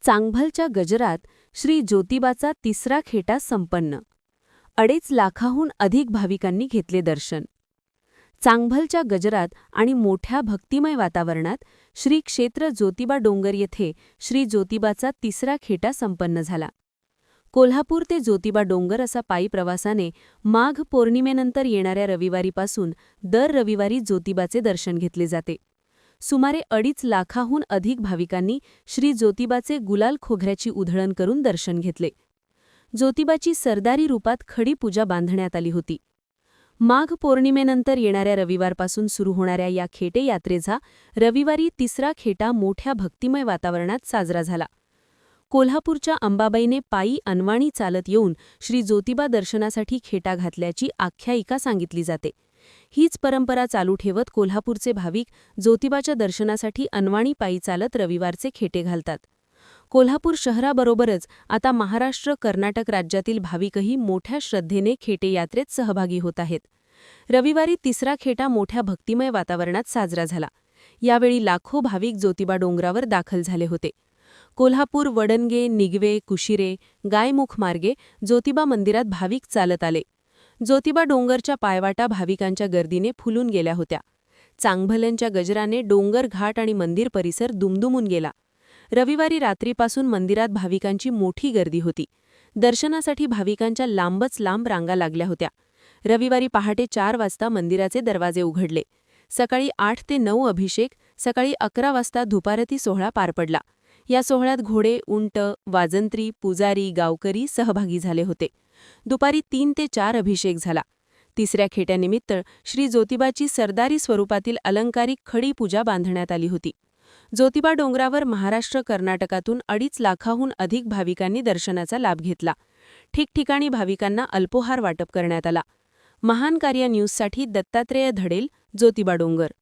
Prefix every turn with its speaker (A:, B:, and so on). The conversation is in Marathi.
A: चांगभलच्या गजरात श्री ज्योतिबाचा तिसरा खेटा संपन्न. 2.5 लाखाहून अधिक भाविकांनी घेतले दर्शन. चांगभलच्या गजरात आणि मोठ्या भक्तिमय वातावरणात श्री क्षेत्र ज्योतिबा डोंगर येथे श्री ज्योतिबाचा तिसरा खेटा संपन्न झाला. कोल्हापूर ते ज्योतिबा डोंगर असा पायी प्रवासाने माघ पौर्णिमेनंतर येणाऱ्या रविवारीपासून दर रविवारी ज्योतिबाचे दर्शन घेतले जाते. सुमारे 2.5 लाखाहून अधिक भाविकांनी श्री ज्योतिबाचे गुलाल खोगऱ्याची उधळण करून दर्शन घेतले. ज्योतिबाची सरदारी रूपात खडी पूजा बांधण्यात आली होती. माघ पौर्णिमेनंतर येणाऱ्या रविवारपासून सुरू होणाऱ्या या खेटे यात्रेचा रविवारी तिसरा खेटा मोठ्या भक्तिमय वातावरणात साजरा झाला. कोल्हापूरच्या अंबाबाईने पायी अनवाणी चालत येऊन श्री ज्योतिबा दर्शनासाठी खेटा घातल्याची आख्यायिका सांगितली जाते. हीच परंपरा चालू ठेवत कोल्हापूरचे भाविक ज्योतिबाच्या दर्शनासाठी अनवाणी पायी चालत रविवारचे खेटे घालतात. कोल्हापूर शहराबरोबरच आता महाराष्ट्र कर्नाटक राज्यातील भाविकही मोठ्या श्रद्धेने खेटे यात्रेत सहभागी होत आहेत. रविवारी तिसरा खेटा मोठ्या भक्तिमय वातावरणात साजरा झाला. यावेळी लाखो भाविक ज्योतिबा डोंगरावर दाखल झाले होते. कोल्हापूर वडणगे, निगवे, कुशिरे, गायमुख मार्गे ज्योतिबा मंदिरात भाविक चालत आले. ज्योतिबा डोंगरच्या पायवाटा भाविकांच्या गर्दीने फुलून गेल्या होत्या. चांगभल्यांच्या गजराने डोंगर घाट आणि मंदिर परिसर दुमदुमून गेला. रविवारी रात्रीपासून मंदिरात भाविकांची मोठी गर्दी होती. दर्शनासाठी भाविकांच्या लांबच लांब रांगा लागल्या होत्या. रविवारी पहाटे 4 वाजता मंदिराचे दरवाजे उघडले. सकाळी 8 ते 9 अभिषेक, सकाळी 11 वाजता धुपारती सोहळा पार पडला. या सोहळ्यात घोडे, उंट, वाजंत्री, पुजारी, गावकरी सहभागी झाले होते. दुपारी 3 ते 4 अभिषेक झाला. तिसऱ्या खेट्यानिमित्त श्री ज्योतिबाची सरदारी स्वरूपातील अलंकारिक खडी पूजा बांधण्यात आली होती. ज्योतिबा डोंगरावर महाराष्ट्र कर्नाटकातून 2.5 लाखाहून अधिक भाविकांनी दर्शनाचा लाभ घेतला. ठिकठिकाणी भाविकांना अल्पोहार वाटप करण्यात आला. महान कार्य न्यूजसाठी दत्तात्रेय धडेल, ज्योतिबा डोंगर.